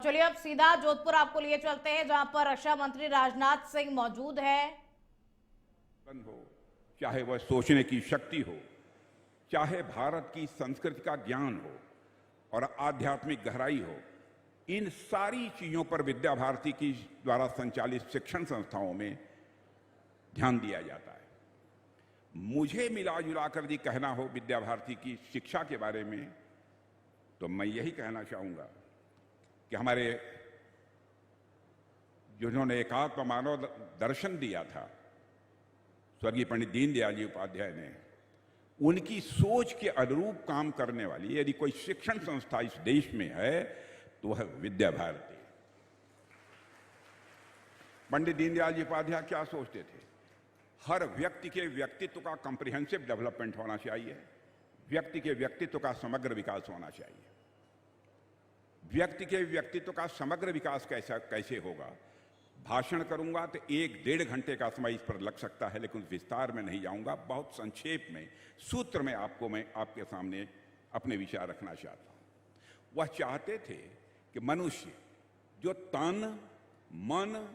चलिए अब सीधा जोधपुर आपको लिए चलते हैं, जहां पर रक्षा मंत्री राजनाथ सिंह मौजूद है। हो, चाहे वह सोचने की शक्ति हो, चाहे भारत की संस्कृति का ज्ञान हो और आध्यात्मिक गहराई हो, इन सारी चीजों पर विद्या भारती की द्वारा संचालित शिक्षण संस्थाओं में ध्यान दिया जाता है। मुझे मिला जुला कर यदि कहना हो विद्या भारती की शिक्षा के बारे में, तो मैं यही कहना चाहूंगा कि हमारे जिन्होंने एकात्म मानव दर्शन दिया था, स्वर्गीय पंडित दीनदयाल जी उपाध्याय ने, उनकी सोच के अनुरूप काम करने वाली यदि कोई शिक्षण संस्था इस देश में है तो वह विद्या भारती। पंडित दीनदयाल जी उपाध्याय क्या सोचते थे? हर व्यक्ति के व्यक्तित्व का कॉम्प्रिहेंसिव डेवलपमेंट होना चाहिए, व्यक्ति के व्यक्तित्व का समग्र विकास होना चाहिए। व्यक्ति के व्यक्तित्व का समग्र विकास कैसे होगा? भाषण करूंगा तो 1-1.5 घंटे का समय इस पर लग सकता है, लेकिन विस्तार में नहीं जाऊंगा। बहुत संक्षेप में, सूत्र में मैं आपके सामने अपने विचार रखना चाहता हूं। वह चाहते थे कि मनुष्य जो तन, मन,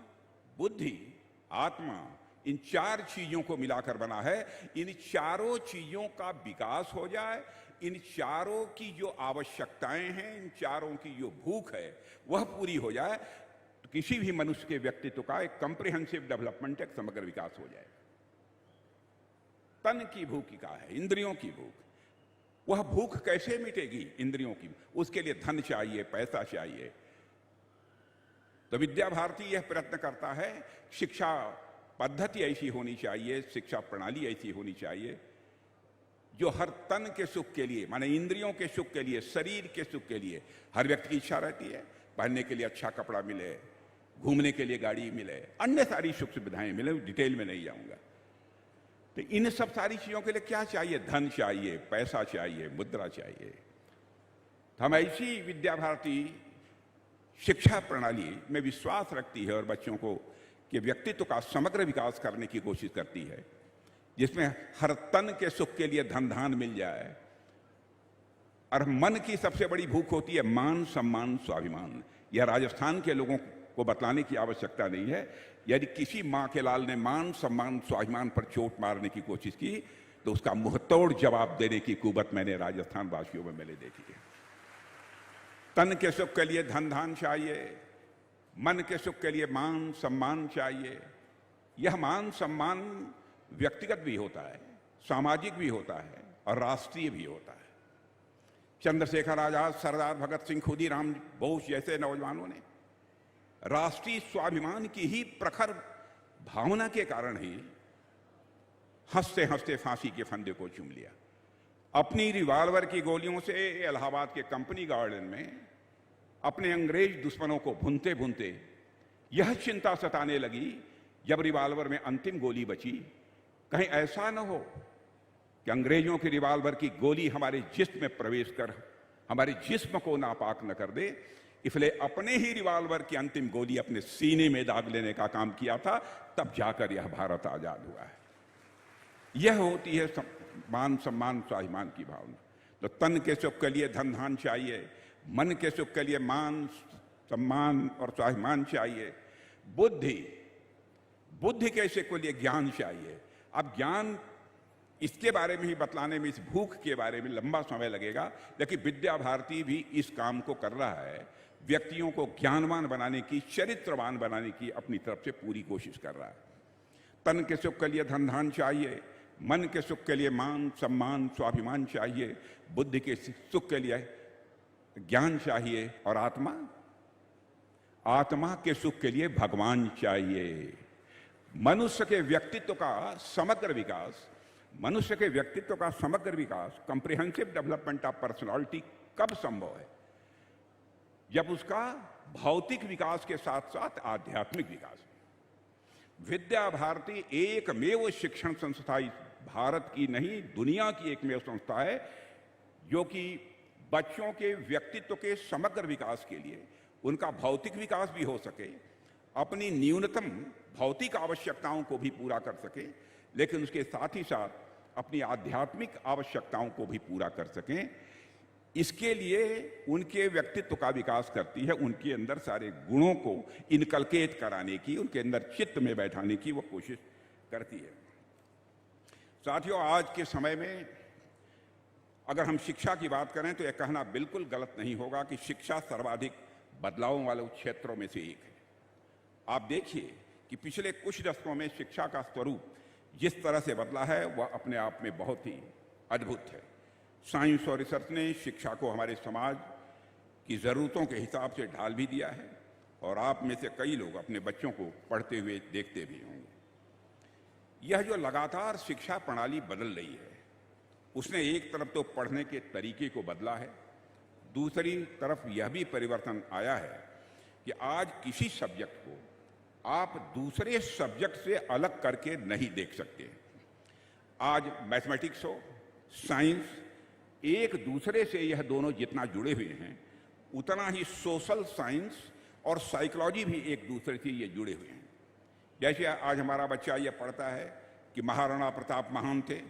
बुद्धि, आत्मा, इन 4 चीजों को मिलाकर बना है, इन चारों चीजों का विकास हो जाए, इन चारों की जो आवश्यकताएं हैं, इन चारों की जो भूख है वह पूरी हो जाए, तो किसी भी मनुष्य के व्यक्तित्व का एक कॉम्प्रिहेंसिव डेवलपमेंट, एक समग्र विकास हो जाए। तन की भूख क्या है? इंद्रियों की भूख। वह भूख कैसे मिटेगी इंद्रियों की? उसके लिए धन चाहिए, पैसा चाहिए। तो विद्या भारती यह प्रयत्न करता है, शिक्षा पद्धति ऐसी होनी चाहिए, शिक्षा प्रणाली ऐसी होनी चाहिए जो हर तन के सुख के लिए, माने इंद्रियों के सुख के लिए, शरीर के सुख के लिए, हर व्यक्ति की इच्छा रहती है पहनने के लिए अच्छा कपड़ा मिले, घूमने के लिए गाड़ी मिले, अन्य सारी सुख सुविधाएं मिले, डिटेल में नहीं जाऊंगा। तो इन सब सारी चीजों के लिए क्या चाहिए? धन चाहिए, पैसा चाहिए, मुद्रा चाहिए। तो हम ऐसी विद्या भारती शिक्षा प्रणाली में विश्वास रखती है और बच्चों को कि व्यक्तित्व का समग्र विकास करने की कोशिश करती है, जिसमें हर तन के सुख के लिए धन धान मिल जाए, और मन की सबसे बड़ी भूख होती है मान, सम्मान, स्वाभिमान। यह राजस्थान के लोगों को बतलाने की आवश्यकता नहीं है। यदि किसी मां के लाल ने मान, सम्मान, स्वाभिमान पर चोट मारने की कोशिश की तो उसका मुंहतोड़ जवाब देने की कुवत मैंने राजस्थान वासियों में मैंने देखी है। तन के सुख के लिए धन धान चाहिए, मन के सुख के लिए मान, सम्मान चाहिए। यह मान, सम्मान व्यक्तिगत भी होता है, सामाजिक भी होता है और राष्ट्रीय भी होता है। चंद्रशेखर आजाद, सरदार भगत सिंह, खुदीराम बोस जैसे नौजवानों ने राष्ट्रीय स्वाभिमान की ही प्रखर भावना के कारण ही हंसते हंसते फांसी के फंदे को चूम लिया। अपनी रिवाल्वर की गोलियों से इलाहाबाद के कंपनी गार्डन में अपने अंग्रेज दुश्मनों को भूनते भूनते यह चिंता सताने लगी, जब रिवाल्वर में अंतिम गोली बची, कहीं ऐसा न हो कि अंग्रेजों की रिवाल्वर की गोली हमारे जिस्म में प्रवेश कर हमारे जिस्म को नापाक न कर दे। इसलिए अपने ही रिवाल्वर की अंतिम गोली अपने सीने में दाग लेने का काम किया था, तब जाकर यह भारत आजाद हुआ है। यह होती है मान, सम्मान, स्वाभिमान की भावना। तो तन के सुख के लिए धन धान चाहिए, मन के सुख के लिए मान, सम्मान और स्वाभिमान चाहिए। बुद्धि के सुख के लिए ज्ञान चाहिए। अब ज्ञान, इसके बारे में ही बतलाने में, इस भूख के बारे में लंबा समय लगेगा, लेकिन विद्या भारती भी इस काम को कर रहा है। व्यक्तियों को ज्ञानवान बनाने की, चरित्रवान बनाने की अपनी तरफ से पूरी कोशिश कर रहा है। तन के सुख के लिए धन धान चाहिए, मन के सुख के लिए मान, सम्मान, स्वाभिमान चाहिए, बुद्धि के सुख के लिए ज्ञान चाहिए, और आत्मा के सुख के लिए भगवान चाहिए। मनुष्य के व्यक्तित्व का समग्र विकास, कॉम्प्रिहेंसिव डेवलपमेंट ऑफ पर्सनालिटी कब संभव है? जब उसका भौतिक विकास के साथ साथ आध्यात्मिक विकास। विद्या भारती एकमेव शिक्षण संस्था भारत की नहीं, दुनिया की एकमेव संस्था है जो कि बच्चों के व्यक्तित्व के समग्र विकास के लिए, उनका भौतिक विकास भी हो सके, अपनी न्यूनतम भौतिक आवश्यकताओं को भी पूरा कर सके, लेकिन उसके साथ ही साथ अपनी आध्यात्मिक आवश्यकताओं को भी पूरा कर सकें। इसके लिए उनके व्यक्तित्व का विकास करती है, उनके अंदर सारे गुणों को इनकलकेट कराने की, उनके अंदर चित्त में बैठाने की वो कोशिश करती है। साथियों, आज के समय में अगर हम शिक्षा की बात करें तो यह कहना बिल्कुल गलत नहीं होगा कि शिक्षा सर्वाधिक बदलावों वाले क्षेत्रों में से एक है। आप देखिए कि पिछले कुछ दशकों में शिक्षा का स्वरूप जिस तरह से बदला है वह अपने आप में बहुत ही अद्भुत है। साइंस और रिसर्च ने शिक्षा को हमारे समाज की ज़रूरतों के हिसाब से ढाल भी दिया है और आप में से कई लोग अपने बच्चों को पढ़ते हुए देखते भी होंगे। यह जो लगातार शिक्षा प्रणाली बदल रही है उसने एक तरफ तो पढ़ने के तरीके को बदला है, दूसरी तरफ यह भी परिवर्तन आया है कि आज किसी सब्जेक्ट को आप दूसरे सब्जेक्ट से अलग करके नहीं देख सकते। आज मैथमेटिक्स हो, साइंस, एक दूसरे से यह दोनों जितना जुड़े हुए हैं उतना ही सोशल साइंस और साइकोलॉजी भी एक दूसरे से ये जुड़े हुए हैं। जैसे आज हमारा बच्चा ये पढ़ता है कि महाराणा प्रताप महान थे,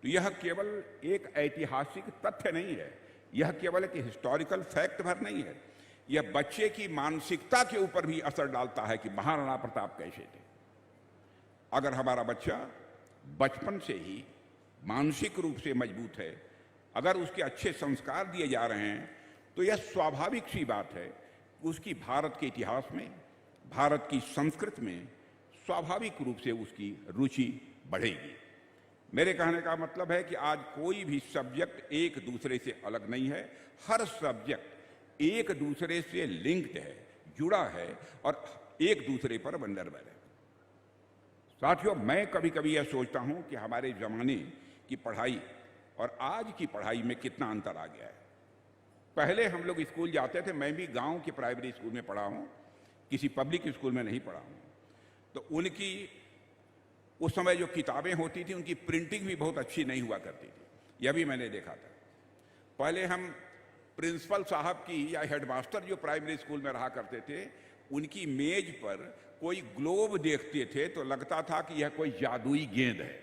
तो यह केवल एक ऐतिहासिक तथ्य नहीं है, यह केवल एक हिस्टोरिकल फैक्ट भर नहीं है, यह बच्चे की मानसिकता के ऊपर भी असर डालता है कि महाराणा प्रताप कैसे थे। अगर हमारा बच्चा बचपन से ही मानसिक रूप से मजबूत है, अगर उसके अच्छे संस्कार दिए जा रहे हैं, तो यह स्वाभाविक सी बात है कि उसकी भारत के इतिहास में, भारत की संस्कृति में स्वाभाविक रूप से उसकी रुचि बढ़ेगी। मेरे कहने का मतलब है कि आज कोई भी सब्जेक्ट एक दूसरे से अलग नहीं है, हर सब्जेक्ट एक दूसरे से लिंक्ड है, जुड़ा है और एक दूसरे पर निर्भर है। साथियों, मैं कभी कभी यह सोचता हूं कि हमारे जमाने की पढ़ाई और आज की पढ़ाई में कितना अंतर आ गया है। पहले हम लोग स्कूल जाते थे, मैं भी गांव के प्राइमरी स्कूल में पढ़ा हूं, किसी पब्लिक स्कूल में नहीं पढ़ा हूं, तो उनकी उस समय जो किताबें होती थी उनकी प्रिंटिंग भी बहुत अच्छी नहीं हुआ करती थी, यह भी मैंने देखा था। पहले हम प्रिंसिपल साहब की या हेडमास्टर जो प्राइमरी स्कूल में रहा करते थे, उनकी मेज पर कोई ग्लोब देखते थे तो लगता था कि यह कोई जादुई गेंद है।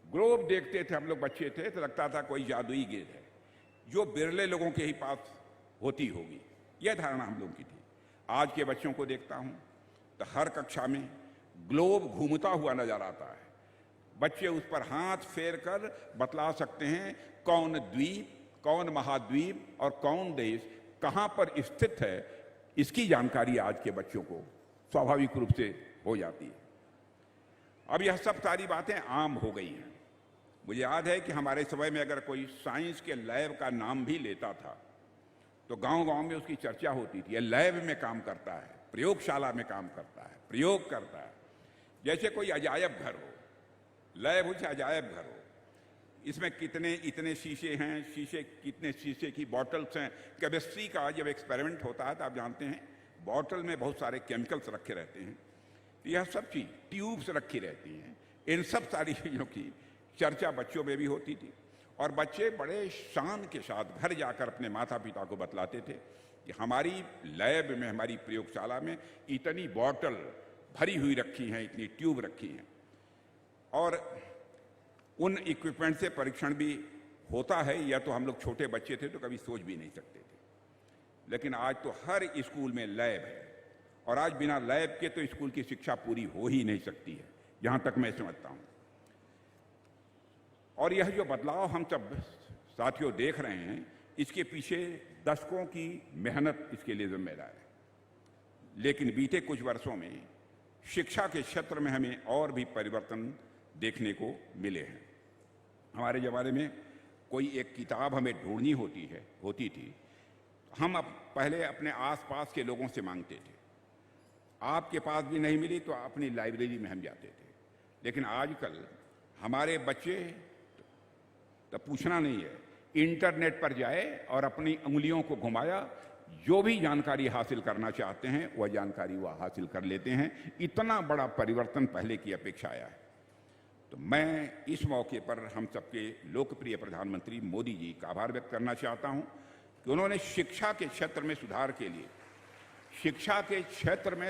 ग्लोब देखते थे हम लोग बच्चे थे तो लगता था कोई जादुई गेंद है, जो बिरले लोगों के ही पास होती होगी, यह धारणा हम लोगों की थी। आज के बच्चों को देखता हूं तो हर कक्षा में ग्लोब घूमता हुआ नजर आता है। बच्चे उस पर हाथ फेर कर बतला सकते हैं कौन द्वीप, कौन महाद्वीप और कौन देश कहां पर स्थित है, इसकी जानकारी आज के बच्चों को स्वाभाविक रूप से हो जाती है। अब यह सब सारी बातें आम हो गई हैं। मुझे याद है कि हमारे समय में अगर कोई साइंस के लैब का नाम भी लेता था तो गांव-गांव में उसकी चर्चा होती थी, यह लैब में काम करता है, प्रयोगशाला में काम करता है, प्रयोग करता है। जैसे कोई अजायब घर हो, लैब हो चाहे अजायब घर हो, इसमें कितने इतने शीशे हैं, कितने शीशे की बॉटल्स हैं। केमिस्ट्री का जब एक्सपेरिमेंट होता है तो आप जानते हैं बॉटल में बहुत सारे केमिकल्स रखे रहते हैं, यह सब चीज ट्यूब्स रखी रहती हैं। इन सब सारी चीज़ों की चर्चा बच्चों में भी होती थी और बच्चे बड़े शान के साथ घर जाकर अपने माता पिता को बतलाते थे कि हमारी लैब में, हमारी प्रयोगशाला में इतनी बॉटल भरी हुई रखी हैं, इतनी ट्यूब रखी हैं। और उन इक्विपमेंट से परीक्षण भी होता है, या तो हम लोग छोटे बच्चे थे तो कभी सोच भी नहीं सकते थे। लेकिन आज तो हर स्कूल में लैब है और आज बिना लैब के तो स्कूल की शिक्षा पूरी हो ही नहीं सकती है, जहां तक मैं समझता हूं। और यह जो बदलाव हम सब साथियों देख रहे हैं, इसके पीछे दशकों की मेहनत इसके लिए जिम्मेदार है। लेकिन बीते कुछ वर्षों में शिक्षा के क्षेत्र में हमें और भी परिवर्तन देखने को मिले हैं। हमारे ज़माने में कोई एक किताब हमें ढूंढनी होती थी, हम पहले अपने आसपास के लोगों से मांगते थे। आपके पास भी नहीं मिली तो अपनी लाइब्रेरी में हम जाते थे। लेकिन आजकल हमारे बच्चे तो पूछना नहीं है, इंटरनेट पर जाए और अपनी उंगलियों को घुमाया, जो भी जानकारी हासिल करना चाहते हैं वह जानकारी वह हासिल कर लेते हैं। इतना बड़ा परिवर्तन पहले की अपेक्षा आया है। तो मैं इस मौके पर हम सबके लोकप्रिय प्रधानमंत्री मोदी जी का आभार व्यक्त करना चाहता हूं कि उन्होंने शिक्षा के क्षेत्र में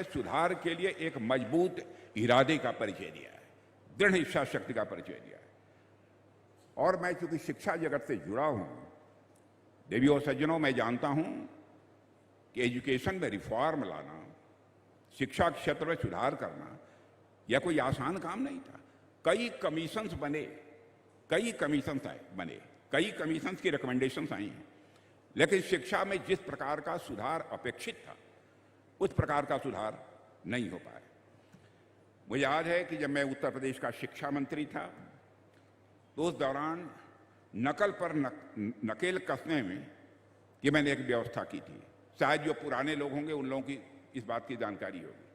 सुधार के लिए एक मजबूत इरादे का परिचय दिया है, दृढ़ इच्छा शक्ति का परिचय दिया है। और मैं चूंकि शिक्षा जगत से जुड़ा हूं देवियों और सज्जनों, मैं जानता हूं कि एजुकेशन में रिफॉर्म लाना, शिक्षा क्षेत्र में सुधार करना, यह कोई आसान काम नहीं था। कई कमीशंस बने, कई कमीशंस बने, कई कमीशंस की रिकमेंडेशंस आई हैं, लेकिन शिक्षा में जिस प्रकार का सुधार अपेक्षित था उस प्रकार का सुधार नहीं हो पाया। मुझे याद है कि जब मैं उत्तर प्रदेश का शिक्षा मंत्री था तो उस दौरान नकल पर नकेल कसने में कि मैंने एक व्यवस्था की थी। शायद जो पुराने लोग होंगे उन लोगों की इस बात की जानकारी होगी।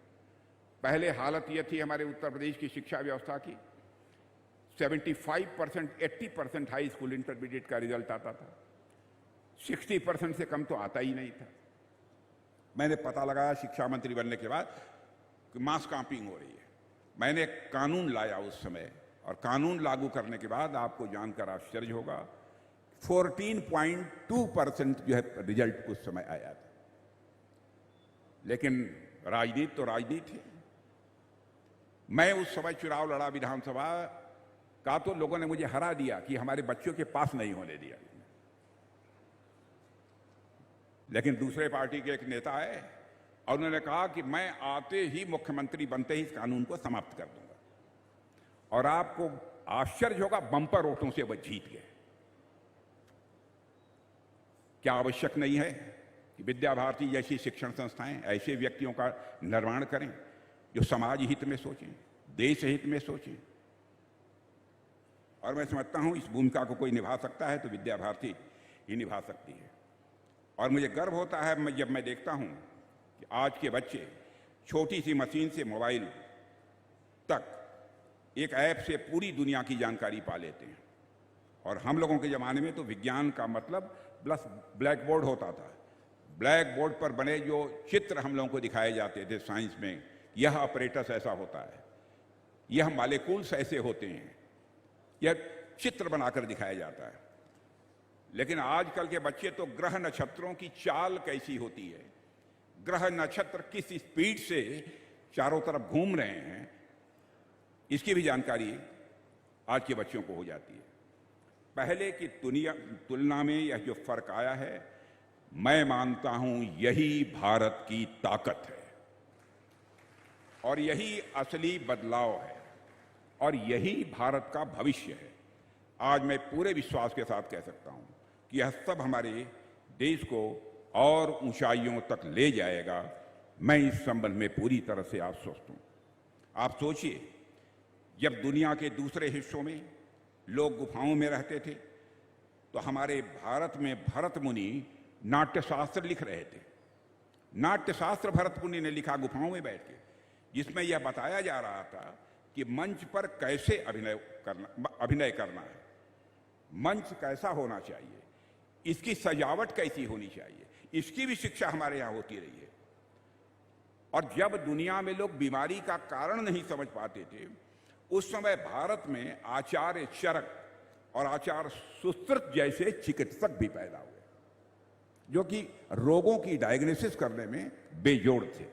पहले हालत यह थी हमारे उत्तर प्रदेश की शिक्षा व्यवस्था की, 75%, 80% हाई स्कूल इंटरमीडिएट का रिजल्ट आता था, 60% से कम तो आता ही नहीं था। मैंने पता लगाया शिक्षा मंत्री बनने के बाद कि मास कॉपिंग हो रही है। मैंने एक कानून लाया उस समय, और कानून लागू करने के बाद आपको जानकर आश्चर्य होगा, 14.2% जो है रिजल्ट उस समय आया था। लेकिन राजनीति तो राजनीति है। मैं उस समय चुनाव लड़ा विधानसभा का, तो लोगों ने मुझे हरा दिया कि हमारे बच्चों के पास नहीं होने दिया। लेकिन दूसरे पार्टी के एक नेता आए और उन्होंने कहा कि मैं आते ही, मुख्यमंत्री बनते ही इस कानून को समाप्त कर दूंगा, और आपको आश्चर्य होगा, बम्पर वोटों से वह जीत गए। क्या आवश्यक नहीं है कि विद्या भारती जैसी शिक्षण संस्थाएं ऐसे व्यक्तियों का निर्माण करें जो समाज हित में सोचें, देश हित में सोचें? और मैं समझता हूं इस भूमिका को कोई निभा सकता है तो विद्या भारती ही निभा सकती है। और मुझे गर्व होता है जब मैं देखता हूं कि आज के बच्चे छोटी सी मशीन से मोबाइल तक एक ऐप से पूरी दुनिया की जानकारी पा लेते हैं। और हम लोगों के ज़माने में तो विज्ञान का मतलब बस ब्लैक बोर्ड होता था। ब्लैक बोर्ड पर बने जो चित्र हम लोगों को दिखाए जाते थे साइंस में, यह ऑपरेटस ऐसा होता है, यह मालिक्यूल्स ऐसे होते हैं, यह चित्र बनाकर दिखाया जाता है। लेकिन आजकल के बच्चे तो ग्रह नक्षत्रों की चाल कैसी होती है, ग्रह नक्षत्र किस स्पीड से चारों तरफ घूम रहे हैं, इसकी भी जानकारी आज के बच्चों को हो जाती है। पहले की तुलना में यह जो फर्क आया है, मैं मानता हूं यही भारत की ताकत है, और यही असली बदलाव है, और यही भारत का भविष्य है। आज मैं पूरे विश्वास के साथ कह सकता हूं कि यह सब हमारे देश को और ऊंचाइयों तक ले जाएगा। मैं इस संबंध में पूरी तरह से आश्वस्त हूं। आप सोचिए, जब दुनिया के दूसरे हिस्सों में लोग गुफाओं में रहते थे तो हमारे भारत में भरत मुनि नाट्यशास्त्र लिख रहे थे। नाट्यशास्त्र भरत मुनि ने लिखा गुफाओं में बैठ के, जिसमें यह बताया जा रहा था कि मंच पर कैसे अभिनय करना है, मंच कैसा होना चाहिए, इसकी सजावट कैसी होनी चाहिए, इसकी भी शिक्षा हमारे यहाँ होती रही है। और जब दुनिया में लोग बीमारी का कारण नहीं समझ पाते थे, उस समय भारत में आचार्य चरक और आचार्य सुश्रुत जैसे चिकित्सक भी पैदा हुए, जो कि रोगों की डायग्नोसिस करने में बेजोड़ थे।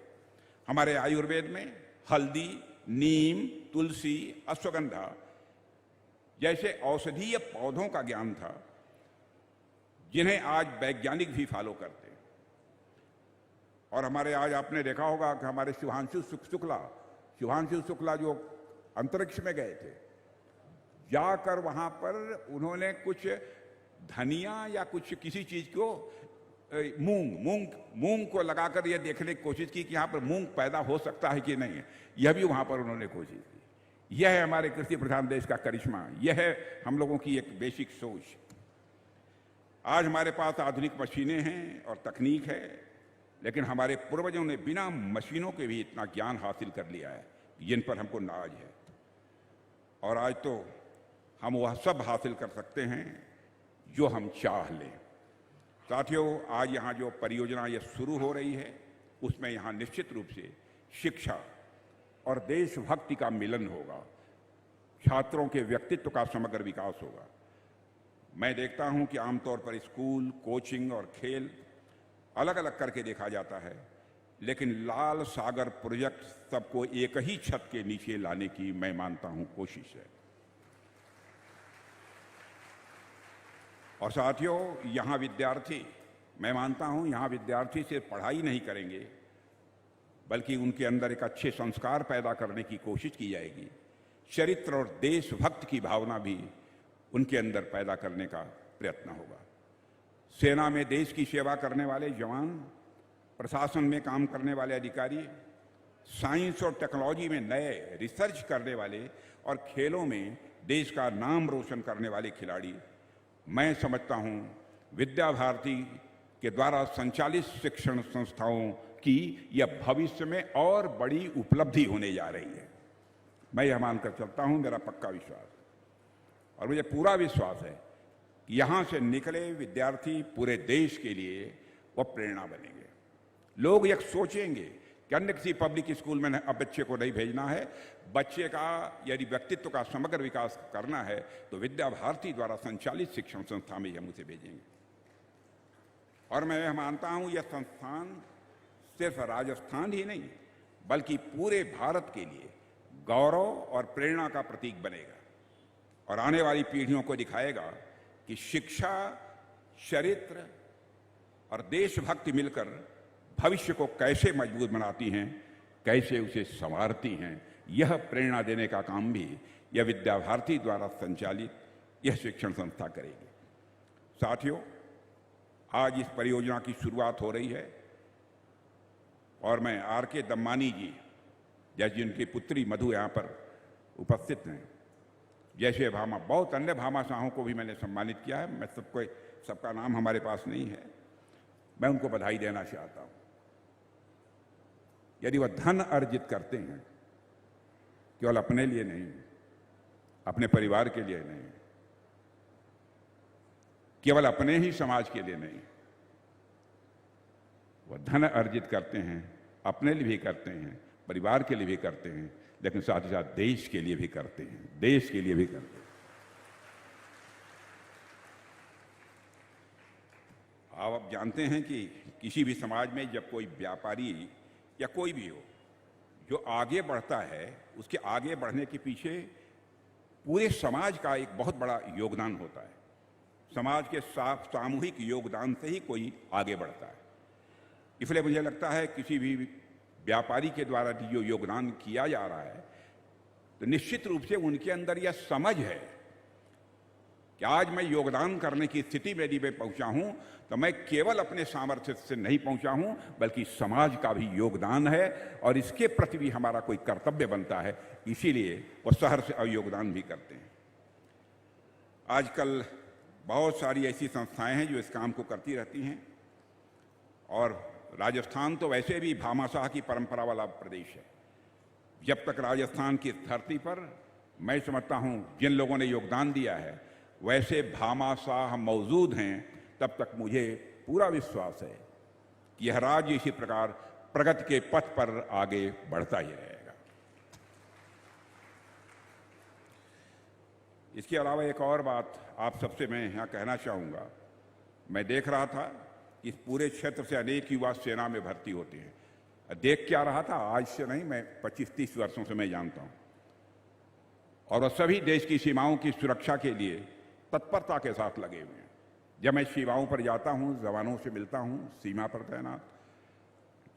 हमारे आयुर्वेद में हल्दी, नीम, तुलसी, अश्वगंधा जैसे औषधीय पौधों का ज्ञान था, जिन्हें आज वैज्ञानिक भी फॉलो करते हैं। और हमारे आज आपने देखा होगा कि हमारे शुभांशु शुक्ला जो अंतरिक्ष में गए थे, जाकर वहां पर उन्होंने कुछ धनिया या कुछ किसी चीज को मूंग को लगाकर यह देखने की कोशिश की कि यहां पर मूंग पैदा हो सकता है कि नहीं है। यह भी वहां पर उन्होंने कोशिश की। यह है हमारे कृषि प्रधान देश का करिश्मा, यह है हम लोगों की एक बेसिक सोच। आज हमारे पास आधुनिक मशीनें हैं और तकनीक है, लेकिन हमारे पूर्वजों ने बिना मशीनों के भी इतना ज्ञान हासिल कर लिया है जिन पर हमको नाज है। और आज तो हम वह सब हासिल कर सकते हैं जो हम चाह लें। साथियों, आज यहाँ जो परियोजना ये शुरू हो रही है, उसमें यहाँ निश्चित रूप से शिक्षा और देशभक्ति का मिलन होगा, छात्रों के व्यक्तित्व का समग्र विकास होगा। मैं देखता हूं कि आमतौर पर स्कूल, कोचिंग और खेल अलग अलग करके देखा जाता है, लेकिन लाल सागर प्रोजेक्ट सबको एक ही छत के नीचे लाने की मैं मानता हूं कोशिश है। और साथियों, यहाँ विद्यार्थी, मैं मानता हूँ यहाँ विद्यार्थी सिर्फ पढ़ाई नहीं करेंगे, बल्कि उनके अंदर एक अच्छे संस्कार पैदा करने की कोशिश की जाएगी। चरित्र और देशभक्त की भावना भी उनके अंदर पैदा करने का प्रयत्न होगा। सेना में देश की सेवा करने वाले जवान, प्रशासन में काम करने वाले अधिकारी, साइंस और टेक्नोलॉजी में नए रिसर्च करने वाले और खेलों में देश का नाम रोशन करने वाले खिलाड़ी, मैं समझता हूं विद्या भारती के द्वारा संचालित शिक्षण संस्थाओं की यह भविष्य में और बड़ी उपलब्धि होने जा रही है। मैं यह मानकर चलता हूं, मेरा पक्का विश्वास, और मुझे पूरा विश्वास है कि यहां से निकले विद्यार्थी पूरे देश के लिए वह प्रेरणा बनेंगे। लोग यह सोचेंगे कि अन्य किसी पब्लिक स्कूल में अब बच्चे को नहीं भेजना है, बच्चे का यदि व्यक्तित्व का समग्र विकास करना है तो विद्या भारती द्वारा संचालित शिक्षण संस्था में हम उसे भेजेंगे। और मैं यह मानता हूं यह संस्थान सिर्फ राजस्थान ही नहीं बल्कि पूरे भारत के लिए गौरव और प्रेरणा का प्रतीक बनेगा और आने वाली पीढ़ियों को दिखाएगा कि शिक्षा, चरित्र और देशभक्ति मिलकर भविष्य को कैसे मजबूत बनाती हैं, कैसे उसे संवारती हैं। यह प्रेरणा देने का काम भी यह विद्या भारती द्वारा संचालित यह शिक्षण संस्था करेगी। साथियों, आज इस परियोजना की शुरुआत हो रही है और मैं R.K. दम्मानी जी, जैसे जिनकी पुत्री मधु यहाँ पर उपस्थित हैं, जैसे बहुत अन्य भामाशाहों को भी मैंने सम्मानित किया है। मैं सबका नाम हमारे पास नहीं है, मैं उनको बधाई देना चाहता हूँ। यदि वह धन अर्जित करते हैं, केवल अपने लिए नहीं, अपने परिवार के लिए नहीं, केवल अपने ही समाज के लिए नहीं, वह धन अर्जित करते हैं, अपने लिए भी करते हैं, परिवार के लिए भी करते हैं, लेकिन साथ ही साथ देश के लिए भी करते हैं, देश के लिए भी करते हैं। आप जानते हैं कि किसी भी समाज में जब कोई व्यापारी या कोई भी हो जो आगे बढ़ता है, उसके आगे बढ़ने के पीछे पूरे समाज का एक बहुत बड़ा योगदान होता है। समाज के सामूहिक योगदान से ही कोई आगे बढ़ता है। इसलिए मुझे लगता है किसी भी व्यापारी के द्वारा जो योगदान किया जा रहा है, तो निश्चित रूप से उनके अंदर यह समझ है कि आज मैं योगदान करने की स्थिति में यदि मैं पहुंचा हूं तो मैं केवल अपने सामर्थ्य से नहीं पहुंचा हूं, बल्कि समाज का भी योगदान है और इसके प्रति भी हमारा कोई कर्तव्य बनता है। इसीलिए वो सहर्ष योगदान भी करते हैं। आजकल बहुत सारी ऐसी संस्थाएं हैं जो इस काम को करती रहती हैं, और राजस्थान तो वैसे भी भामाशाह की परंपरा वाला प्रदेश है। जब तक राजस्थान की धरती पर मैं समझता हूं जिन लोगों ने योगदान दिया है वैसे भामाशाह मौजूद हैं, तब तक मुझे पूरा विश्वास है कि यह राज्य इसी प्रकार प्रगति के पथ पर आगे बढ़ता ही रहेगा। इसके अलावा एक और बात आप सबसे मैं यहाँ कहना चाहूँगा। मैं देख रहा था कि इस पूरे क्षेत्र से अनेक युवा सेना में भर्ती होते हैं। देख क्या रहा था, आज से नहीं, मैं 25-30 वर्षों से मैं जानता हूँ, और वह सभी देश की सीमाओं की सुरक्षा के लिए तत्परता के साथ लगे हुए हैं। जब मैं सीमाओं पर जाता हूँ, जवानों से मिलता हूँ, सीमा पर तैनात,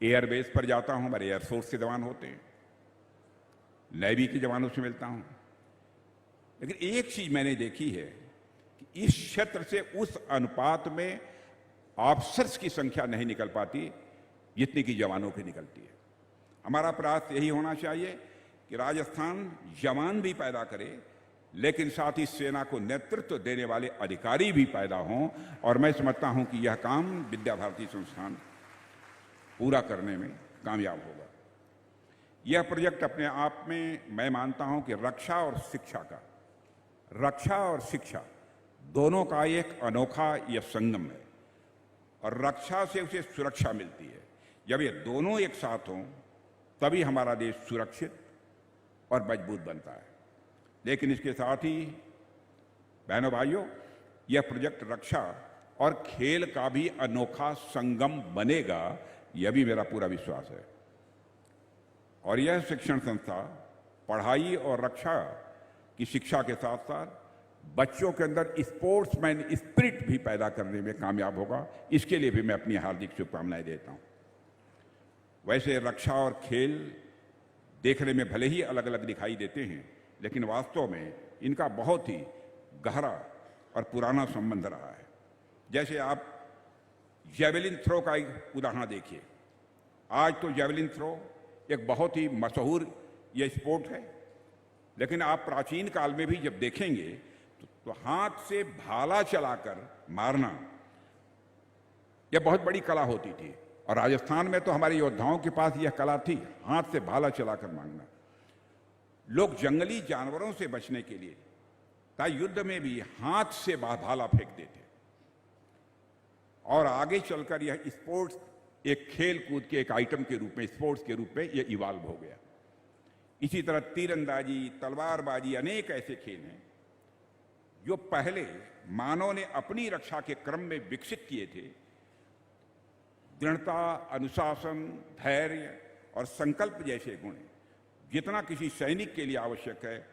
एयरबेस पर जाता हूँ, हमारे एयरफोर्स के जवान होते हैं, नेवी के जवानों से मिलता हूँ, लेकिन एक चीज मैंने देखी है कि इस क्षेत्र से उस अनुपात में ऑफिसर्स की संख्या नहीं निकल पाती जितनी की जवानों की निकलती है। हमारा प्रयास यही होना चाहिए कि राजस्थान जवान भी पैदा करे, लेकिन साथ ही सेना को नेतृत्व देने वाले अधिकारी भी पैदा हों, और मैं समझता हूं कि यह काम विद्या भारती संस्थान पूरा करने में कामयाब होगा। यह प्रोजेक्ट अपने आप में मैं मानता हूं कि रक्षा और शिक्षा दोनों का एक अनोखा यह संगम है, और रक्षा से उसे सुरक्षा मिलती है। जब ये दोनों एक साथ हों तभी हमारा देश सुरक्षित और मजबूत बनता है। लेकिन इसके साथ ही बहनों भाइयों, यह प्रोजेक्ट रक्षा और खेल का भी अनोखा संगम बनेगा, यह भी मेरा पूरा विश्वास है। और यह शिक्षण संस्था पढ़ाई और रक्षा की शिक्षा के साथ साथ बच्चों के अंदर स्पोर्ट्समैन स्पिरिट भी पैदा करने में कामयाब होगा। इसके लिए भी मैं अपनी हार्दिक शुभकामनाएं देता हूं। वैसे रक्षा और खेल देखने में भले ही अलग अलग दिखाई देते हैं, लेकिन वास्तव में इनका बहुत ही गहरा और पुराना संबंध रहा है। जैसे आप जेवलिन थ्रो का एक उदाहरण देखिए। आज तो जेवलिन थ्रो एक बहुत ही मशहूर यह स्पोर्ट है, लेकिन आप प्राचीन काल में भी जब देखेंगे तो हाथ से भाला चलाकर मारना यह बहुत बड़ी कला होती थी। और राजस्थान में तो हमारे योद्धाओं के पास यह कला थी, हाथ से भाला चलाकर मारना। लोग जंगली जानवरों से बचने के लिए युद्ध में भी हाथ से भाला फेंक देते। और आगे चलकर यह स्पोर्ट्स एक खेल कूद के एक आइटम के रूप में, स्पोर्ट्स के रूप में यह इवॉल्व हो गया। इसी तरह तीरंदाजी, तलवारबाजी, अनेक ऐसे खेल हैं जो पहले मानव ने अपनी रक्षा के क्रम में विकसित किए थे। दृढ़ता, अनुशासन, धैर्य और संकल्प जैसे गुण जितना किसी सैनिक के लिए आवश्यक है,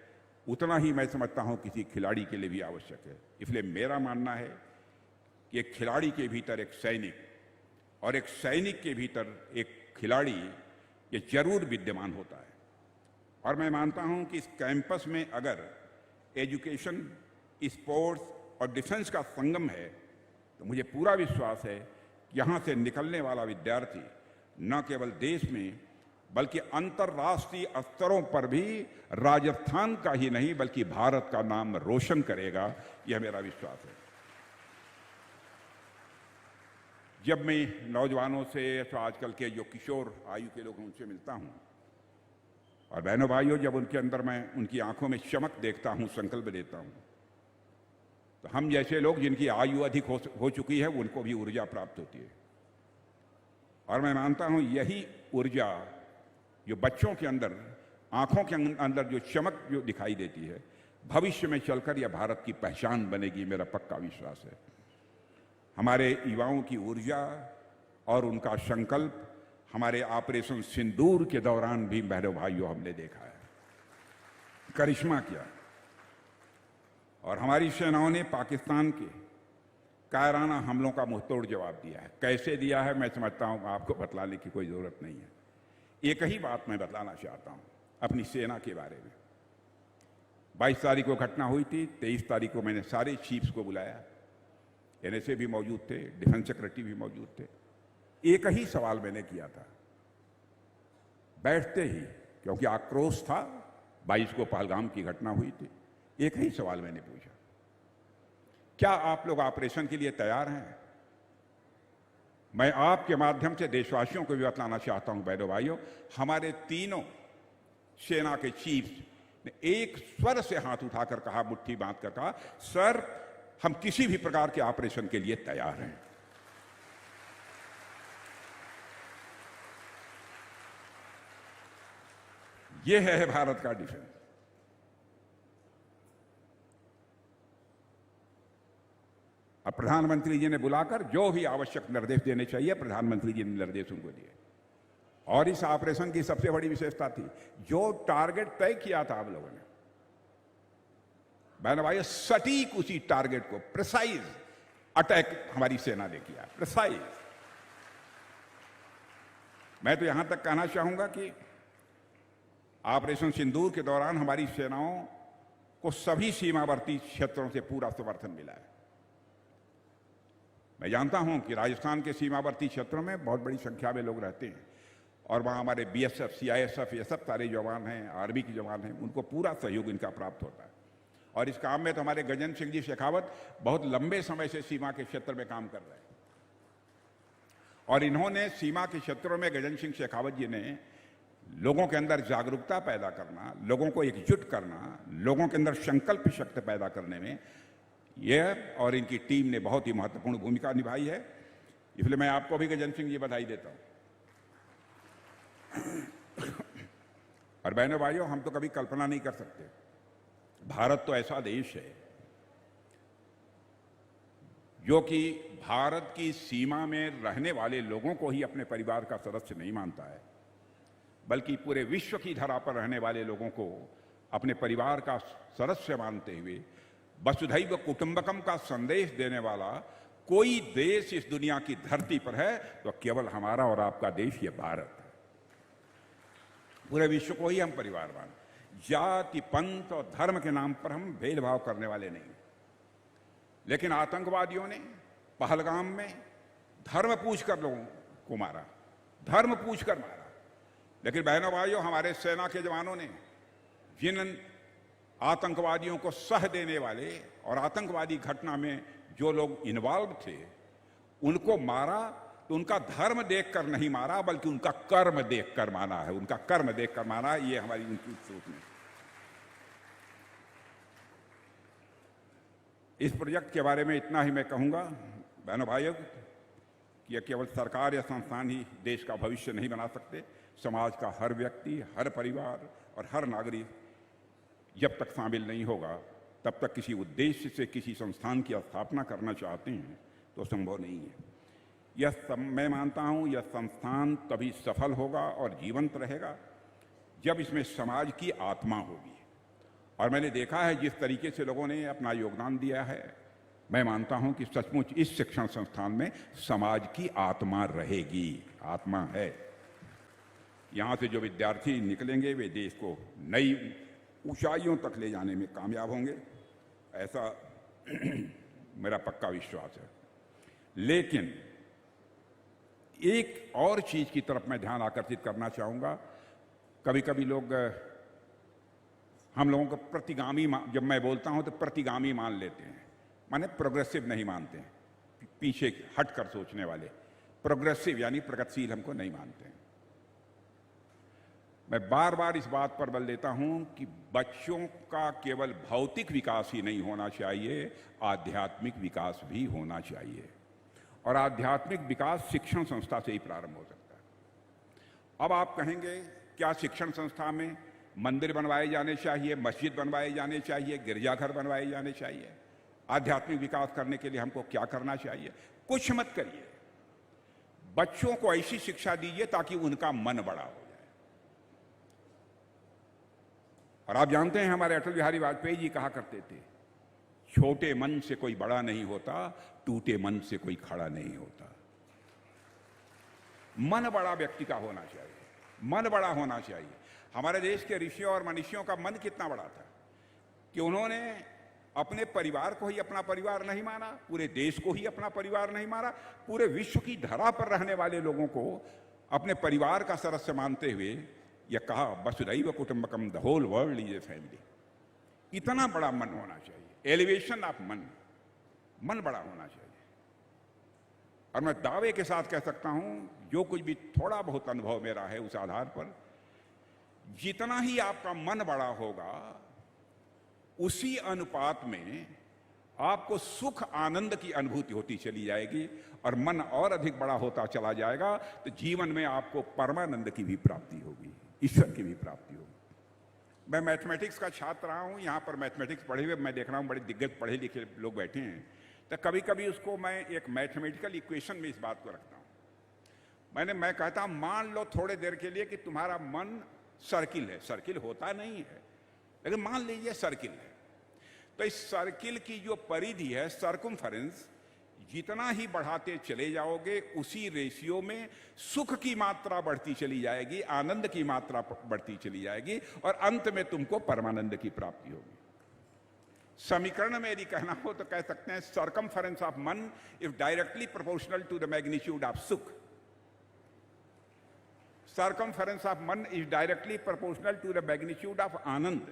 उतना ही मैं समझता हूं किसी खिलाड़ी के लिए भी आवश्यक है। इसलिए मेरा मानना है कि एक खिलाड़ी के भीतर एक सैनिक और एक सैनिक के भीतर एक खिलाड़ी ये जरूर विद्यमान होता है। और मैं मानता हूं कि इस कैंपस में अगर एजुकेशन, स्पोर्ट्स और डिफेंस का संगम है तो मुझे पूरा विश्वास है कि यहां से निकलने वाला विद्यार्थी न केवल देश में बल्कि अंतर्राष्ट्रीय स्तरों पर भी राजस्थान का ही नहीं बल्कि भारत का नाम रोशन करेगा। यह मेरा विश्वास है। जब मैं नौजवानों से तो आजकल के जो किशोर आयु के लोग हैं उनसे मिलता हूं, और बहनों भाइयों, जब उनके अंदर मैं उनकी आंखों में चमक देखता हूं, संकल्प देता हूं, तो हम जैसे लोग जिनकी आयु अधिक हो चुकी है उनको भी ऊर्जा प्राप्त होती है। और मैं मानता हूं यही ऊर्जा जो बच्चों के अंदर, आंखों के अंदर जो चमक जो दिखाई देती है, भविष्य में चलकर यह भारत की पहचान बनेगी, मेरा पक्का विश्वास है। हमारे युवाओं की ऊर्जा और उनका संकल्प हमारे ऑपरेशन सिंदूर के दौरान भी बहनों भाइयों हमने देखा है, करिश्मा किया। और हमारी सेनाओं ने पाकिस्तान के कायराना हमलों का मुंहतोड़ जवाब दिया है। कैसे दिया है मैं समझता हूं आपको बतलाने की कोई जरूरत नहीं है। एक ही बात मैं बतलाना चाहता हूं अपनी सेना के बारे में। 22 तारीख को घटना हुई थी, 23 तारीख को मैंने सारे चीफ्स को बुलाया, एनएसए भी मौजूद थे, डिफेंस सेक्रेटरी भी मौजूद थे। एक ही सवाल मैंने किया था बैठते ही, क्योंकि आक्रोश था, 22 को पहलगाम की घटना हुई थी। एक ही सवाल मैंने पूछा, क्या आप लोग ऑपरेशन के लिए तैयार हैं? मैं आपके माध्यम से देशवासियों को भी बतलाना चाहता हूं बहनों भाइयों, हमारे तीनों सेना के चीफ्स ने एक स्वर से हाथ उठाकर कहा, मुट्ठी बांध कर कहा, सर हम किसी भी प्रकार के ऑपरेशन के लिए तैयार हैं। यह है भारत का डिफेंस। अब प्रधानमंत्री जी ने बुलाकर जो भी आवश्यक निर्देश देने चाहिए, प्रधानमंत्री जी ने निर्देश उनको दिए। और इस ऑपरेशन की सबसे बड़ी विशेषता थी, जो टारगेट तय किया था आप लोगों ने, बहन भाई, सटीक उसी टारगेट को प्रिसाइज अटैक हमारी सेना ने किया, प्रिसाइज। मैं तो यहां तक कहना चाहूंगा कि ऑपरेशन सिंदूर के दौरान हमारी सेनाओं को सभी सीमावर्ती क्षेत्रों से पूरा समर्थन मिला है। मैं जानता हूं कि राजस्थान के सीमावर्ती क्षेत्रों में बहुत बड़ी संख्या में लोग रहते हैं, और वहां हमारे बीएसएफ, सीआईएसएफ, ये सब सारे जवान हैं, आर्मी के जवान हैं, उनको पूरा सहयोग इनका प्राप्त होता है। और इस काम में तो हमारे गजेंद्र सिंह जी शेखावत बहुत लंबे समय से सीमा के क्षेत्र में काम कर रहे हैं, और इन्होंने सीमा के क्षेत्रों में, गजेंद्र सिंह शेखावत जी ने लोगों के अंदर जागरूकता पैदा करना, लोगों को एकजुट करना, लोगों के अंदर संकल्प शक्ति पैदा करने में यह और इनकी टीम ने बहुत ही महत्वपूर्ण भूमिका निभाई है। इसलिए मैं आपको भी गजेंद्र सिंह जी बधाई देता हूं। और बहनों भाइयों, हम तो कभी कल्पना नहीं कर सकते, भारत तो ऐसा देश है जो कि भारत की सीमा में रहने वाले लोगों को ही अपने परिवार का सदस्य नहीं मानता है, बल्कि पूरे विश्व की धरा पर रहने वाले लोगों को अपने परिवार का सदस्य मानते हुए वसुधैव कुटुंबकम का संदेश देने वाला कोई देश इस दुनिया की धरती पर है तो केवल हमारा और आपका देश ये भारत है। पूरे विश्व को ही हम परिवार माने। जाति, पंथ और धर्म के नाम पर हम भेदभाव करने वाले नहीं। लेकिन आतंकवादियों ने पहलगाम में धर्म पूछकर लोगों को मारा, धर्म पूछकर मारा। लेकिन बहनों भाइयों, हमारे सेना के जवानों ने जिन आतंकवादियों को सह देने वाले और आतंकवादी घटना में जो लोग इन्वॉल्व थे उनको मारा, तो उनका धर्म देखकर नहीं मारा बल्कि उनका कर्म देखकर मारा है। उनका कर्म देखकर मारा, ये हमारी उनकी सोच में। इस प्रोजेक्ट के बारे में इतना ही मैं कहूंगा बहनों भाइयों कि यह केवल सरकार या संस्थान ही देश का भविष्य नहीं बना सकते। समाज का हर व्यक्ति, हर परिवार और हर नागरिक जब तक शामिल नहीं होगा तब तक किसी उद्देश्य से किसी संस्थान की स्थापना करना चाहते हैं तो संभव नहीं है। मैं मानता हूं यह संस्थान तभी सफल होगा और जीवंत रहेगा जब इसमें समाज की आत्मा होगी। और मैंने देखा है जिस तरीके से लोगों ने अपना योगदान दिया है, मैं मानता हूं कि सचमुच इस शिक्षण संस्थान में समाज की आत्मा रहेगी, आत्मा है। यहां से जो विद्यार्थी निकलेंगे वे देश को नई ऊंचाइयों तक ले जाने में कामयाब होंगे, ऐसा मेरा पक्का विश्वास है। लेकिन एक और चीज की तरफ मैं ध्यान आकर्षित करना चाहूंगा। कभी कभी लोग हम लोगों को प्रतिगामी, जब मैं बोलता हूं तो प्रतिगामी मान लेते हैं, माने प्रोग्रेसिव नहीं मानते हैं, पीछे हटकर सोचने वाले। प्रोग्रेसिव यानी प्रगतिशील हमको नहीं मानते हैं। मैं बार बार इस बात पर बल देता हूं कि बच्चों का केवल भौतिक विकास ही नहीं होना चाहिए, आध्यात्मिक विकास भी होना चाहिए। और आध्यात्मिक विकास शिक्षण संस्था से ही प्रारंभ हो सकता है। अब आप कहेंगे क्या शिक्षण संस्था में मंदिर बनवाए जाने चाहिए, मस्जिद बनवाए जाने चाहिए, गिरजाघर बनवाए जाने चाहिए? आध्यात्मिक विकास करने के लिए हमको क्या करना चाहिए? कुछ मत करिए, बच्चों को ऐसी शिक्षा दीजिए ताकि उनका मन बड़ा हो जाए। और आप जानते हैं हमारे अटल बिहारी वाजपेयी जी कहा करते थे, छोटे मन से कोई बड़ा नहीं होता, टूटे मन से कोई खड़ा नहीं होता। मन बड़ा व्यक्ति का होना चाहिए, मन बड़ा होना चाहिए। हमारे देश के ऋषियों और मनीषियों का मन कितना बड़ा था कि उन्होंने अपने परिवार को ही अपना परिवार नहीं माना, पूरे देश को ही अपना परिवार नहीं माना, पूरे विश्व की धरा पर रहने वाले लोगों को अपने परिवार का सदस्य मानते हुए यह कहा, वसुधैव कुटुंबकम, the whole world is a family. इतना बड़ा मन होना चाहिए, एलिवेशन ऑफ मन, मन बड़ा होना चाहिए। और मैं दावे के साथ कह सकता हूं, जो कुछ भी थोड़ा बहुत अनुभव मेरा है उस आधार पर, जितना ही आपका मन बड़ा होगा उसी अनुपात में आपको सुख आनंद की अनुभूति होती चली जाएगी और मन और अधिक बड़ा होता चला जाएगा तो जीवन में आपको परमानंद की भी प्राप्ति होगी, ईश्वर की भी प्राप्ति होगी। मैं मैथमेटिक्स का छात्र रहा हूं, यहां पर मैथमेटिक्स पढ़े हुए मैं देख रहा हूं बड़े दिग्गज पढ़े लिखे लोग बैठे हैं, तो कभी कभी उसको मैं एक मैथमेटिकल इक्वेशन में इस बात को रखता हूं। मैं कहता हूं मान लो थोड़े देर के लिए कि तुम्हारा मन सर्किल है, सर्किल होता नहीं है लेकिन मान लीजिए सर्किल है, तो इस सर्किल की जो परिधि है, सर्कमफेरेंस, जितना ही बढ़ाते चले जाओगे उसी रेशियो में सुख की मात्रा बढ़ती चली जाएगी, आनंद की मात्रा बढ़ती चली जाएगी और अंत में तुमको परमानंद की प्राप्ति होगी। समीकरण में यदि कहना हो तो कह सकते हैं सर्कमफेरेंस ऑफ मन if directly proportional to the magnitude of सुख। Circumference of man is directly proportional to the magnitude of Anand.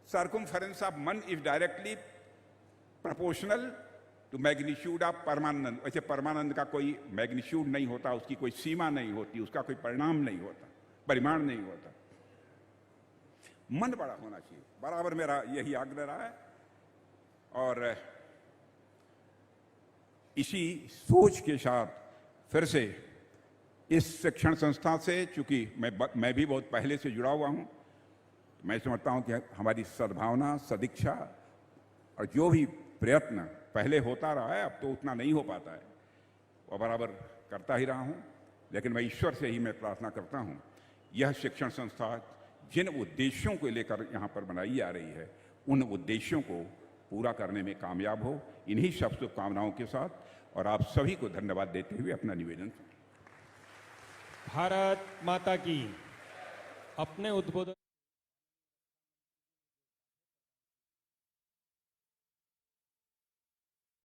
Circumference of man is directly proportional to magnitude of Paramanand. वैसे परमानंद का कोई मैग्नीट्यूड नहीं होता, उसकी कोई सीमा नहीं होती, उसका कोई परिणाम नहीं होता, परिमाण नहीं होता। मन बड़ा होना चाहिए, बराबर मेरा यही आग्रह रहा है। और इसी सोच के साथ फिर से इस शिक्षण संस्था से, चूंकि मैं भी बहुत पहले से जुड़ा हुआ हूं, मैं समझता हूं कि हमारी सद्भावना, सदिच्छा और जो भी प्रयत्न पहले होता रहा है, अब तो उतना नहीं हो पाता है, वो बराबर करता ही रहा हूं। लेकिन मैं ईश्वर से ही मैं प्रार्थना करता हूं, यह शिक्षण संस्था जिन उद्देश्यों को लेकर यहाँ पर बनाई जा रही है, उन उद्देश्यों को पूरा करने में कामयाब हो। इन्हीं सब शुभकामनाओं के साथ और आप सभी को धन्यवाद देते हुए अपना निवेदन। भारत माता की। अपने उद्बोधन